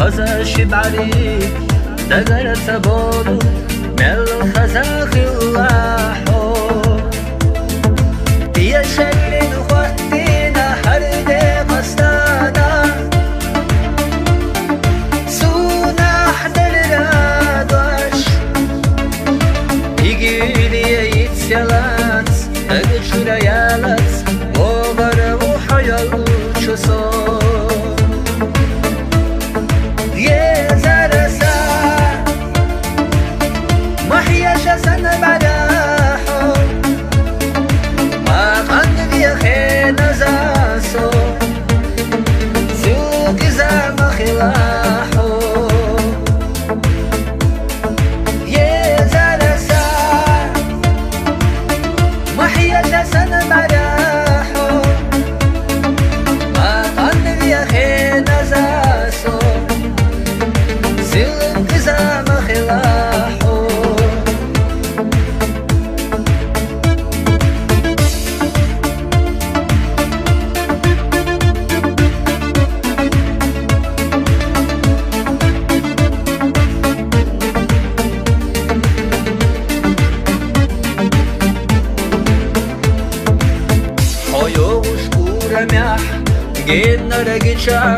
خزاش بعريك دقر سبولو مل خزاخ اللاحو يا شلي خواتينا هردي قصدانا سونا حدل رادوش يجيلي يتسلات أجشر يالات وغر وحيال شصور جينا رجع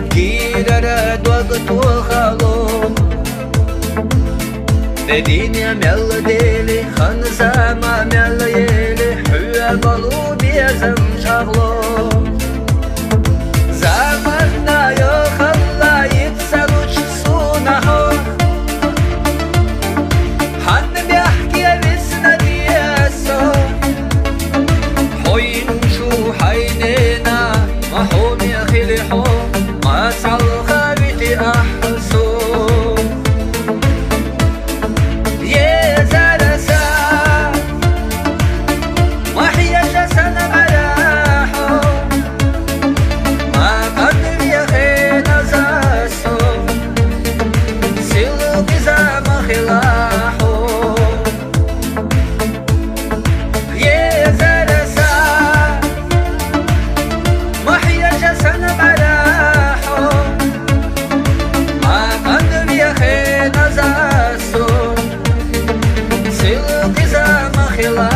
كيرا رد وقت وخلو الدنيا ميلا ديلي خنزا ما ميلا يلي حوى قلوب يزم شغلو زماننا يخلى يتسلوش صونحو حن بيحكي بسنا دياسو حوين شو حينينا محوم يا خليحو ما سعى الخابت أحسو يا زلسا وحيا جسن براحو ما قدر يا خينا زاسو سلوك زام خلاحو يا زلسا وحيا جسن براحو ما قدر يا خينا زاسو سلوك زام خلاحو